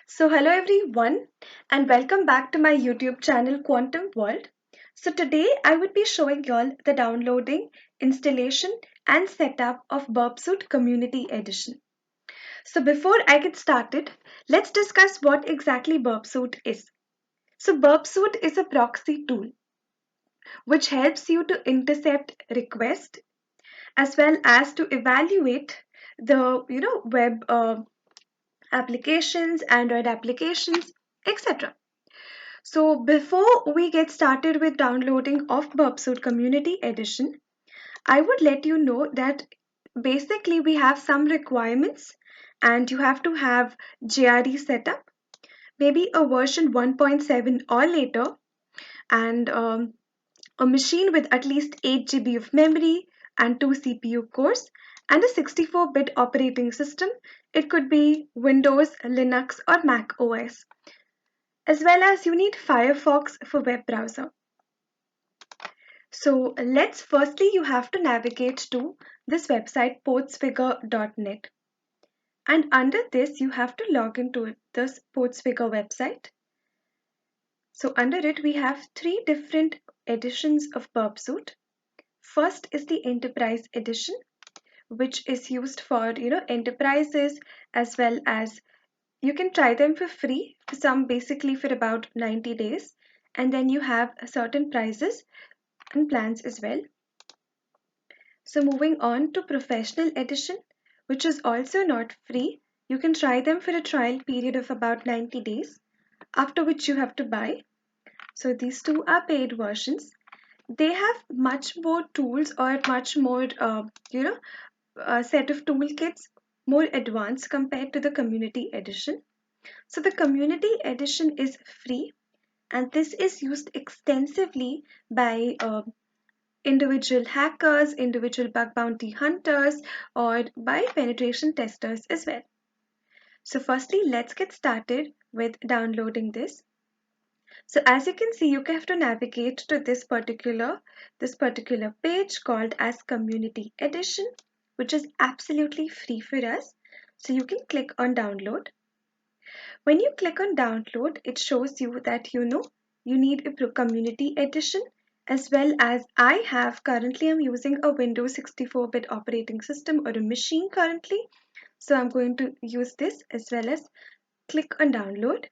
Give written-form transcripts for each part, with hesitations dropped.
So, hello everyone, and welcome back to my YouTube channel Quantum World. So, today I would be showing y'all the downloading, installation, and setup of BurpSuite Community Edition. So, before I get started, let's discuss what exactly BurpSuite is. So, BurpSuite is a proxy tool which helps you to intercept requests as well as to evaluate the web applications, Android applications, etc. So before we get started with downloading of BurpSuite Community Edition, I would let you know that basically we have some requirements and you have to have JRE setup, maybe a version 1.7 or later, and a machine with at least 8 GB of memory and 2 CPU cores and a 64-bit operating system. It could be Windows, Linux, or Mac OS, as well as you need Firefox for web browser. So let's firstly, you have to navigate to this website portsfigure.net, and under this you have to log into this portsfigure website. So under it we have three different editions of BurpSuite. First is the Enterprise edition, which is used for enterprises, as well as you can try them for free, for some basically for about 90 days, and then you have certain prices and plans as well. So moving on to Professional Edition, which is also not free. You can try them for a trial period of about 90 days, after which you have to buy. So these two are paid versions. They have much more tools or much more, set of toolkits, more advanced compared to the Community Edition. So the Community Edition is free, and this is used extensively by individual hackers, individual bug bounty hunters, or by penetration testers as well. So firstly, let's get started with downloading this. So as you can see, you have to navigate to this particular page called as Community Edition, which is absolutely free for us. So you can click on download. When you click on download, it shows you that you need a community edition, as well as I have currently I'm using a Windows 64-bit operating system or a machine currently. So I'm going to use this as well as click on download.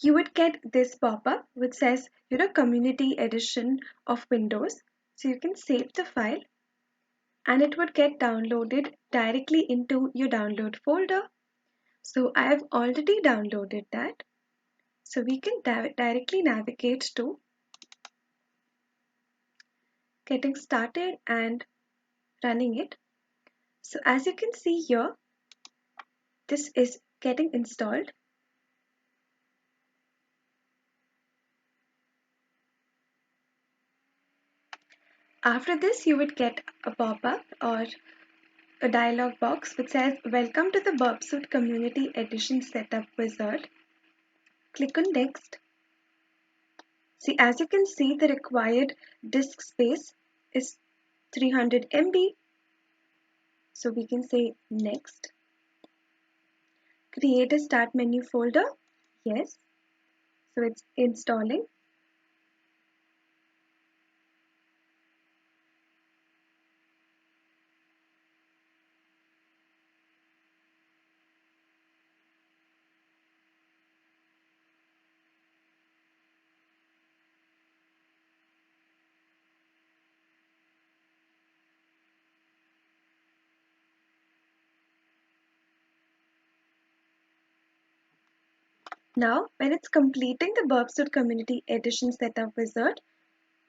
You would get this pop-up which says community edition of Windows. So you can save the file and it would get downloaded directly into your download folder. So I have already downloaded that. So we can directly navigate to getting started and running it. So as you can see here, this is getting installed. After this, you would get a pop-up or a dialog box which says, "Welcome to the BurpSuite Community Edition Setup Wizard." Click on Next. See, as you can see, the required disk space is 300 MB. So we can say Next. Create a start menu folder. Yes. So it's installing. Now, when it's completing the BurpSuite Community Edition Setup Wizard,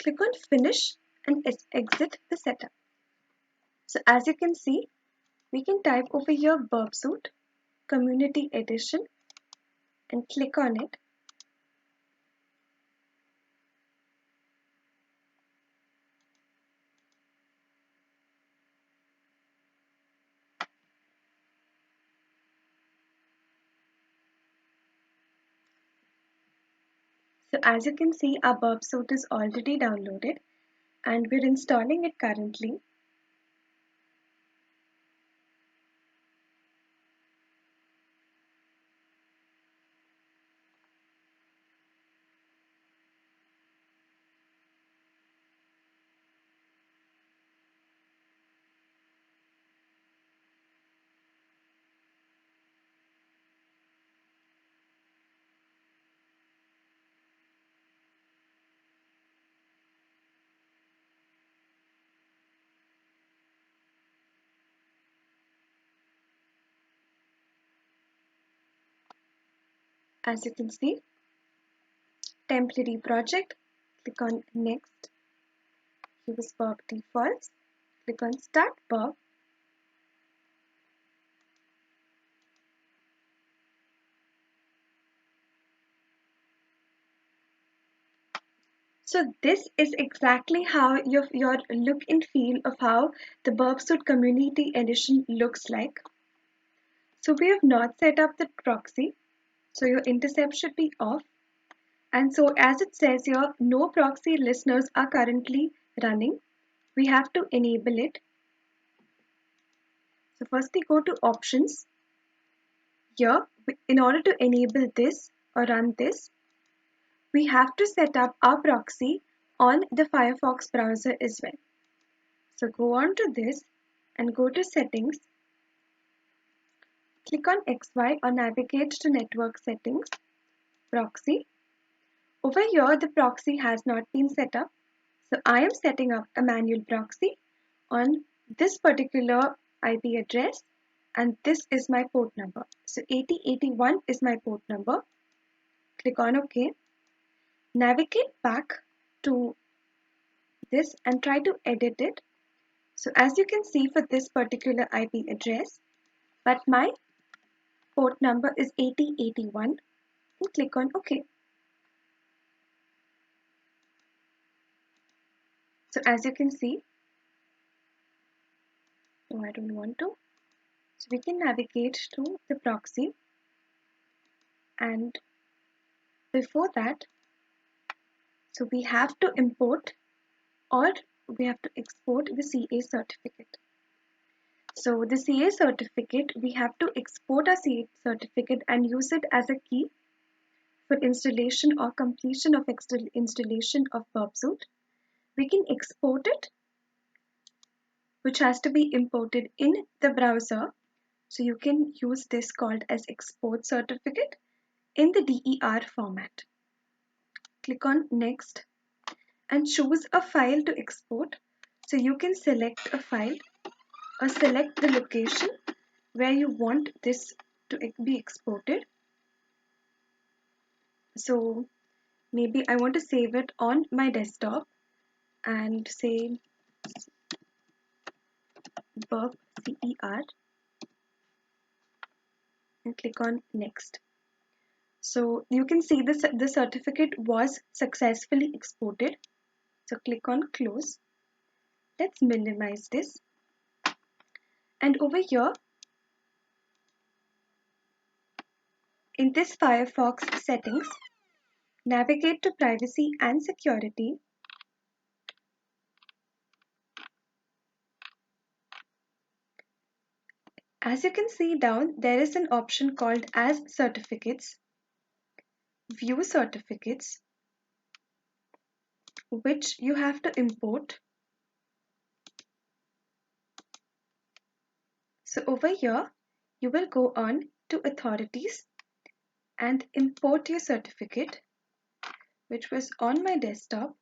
click on Finish and exit the setup. So as you can see, we can type over here BurpSuite Community Edition and click on it. So as you can see, our BurpSuite is already downloaded and we're installing it currently. as you can see, temporary project, click on next, use Burp defaults, click on start Burp. So this is exactly how your look and feel of how the BurpSuite Community Edition looks like. So we have not set up the proxy, so your intercept should be off. And so as it says here, no proxy listeners are currently running. We have to enable it. So firstly go to options. Here, in order to enable this or run this, we have to set up our proxy on the Firefox browser as well. So go on to this and go to settings. Click on XY or navigate to network settings, proxy. Over here, the proxy has not been set up. So I am setting up a manual proxy on this particular IP address, and this is my port number. So 8081 is my port number. Click on OK. Navigate back to this and try to edit it. So as you can see for this particular IP address, but my port number is 8081, and click on OK. So as you can see, no, I don't want to. So we can navigate to the proxy, and before that, so we have to import or we have to export the CA certificate. So the CA certificate, we have to export our CA certificate and use it as a key for installation or completion of installation of BurpSuite. We can export it, which has to be imported in the browser. So you can use this called as export certificate in the DER format. Click on next and choose a file to export. So you can select a file or select the location where you want this to be exported. So maybe I want to save it on my desktop and say BurpCer and click on next. So you can see the certificate was successfully exported. So click on close. Let's minimize this. And over here, in this Firefox settings, navigate to privacy and security. As you can see down, there is an option called as certificates, view certificates, which you have to import. So over here, you will go on to authorities and import your certificate, which was on my desktop.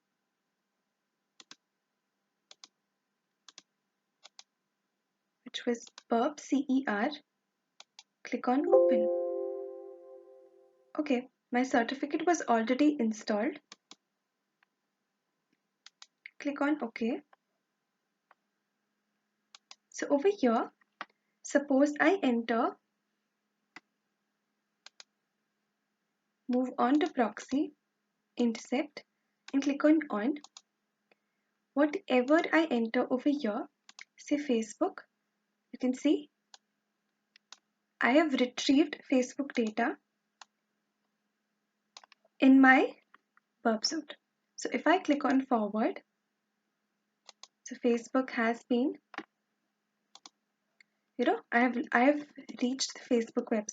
Which was BurpCer. Click on open. Okay, my certificate was already installed. Click on OK. So over here, suppose I enter, move on to proxy, intercept, and click on. Whatever I enter over here, say Facebook, you can see I have retrieved Facebook data in my BurpSuite. So if I click on forward, so Facebook has been, I have reached the Facebook website.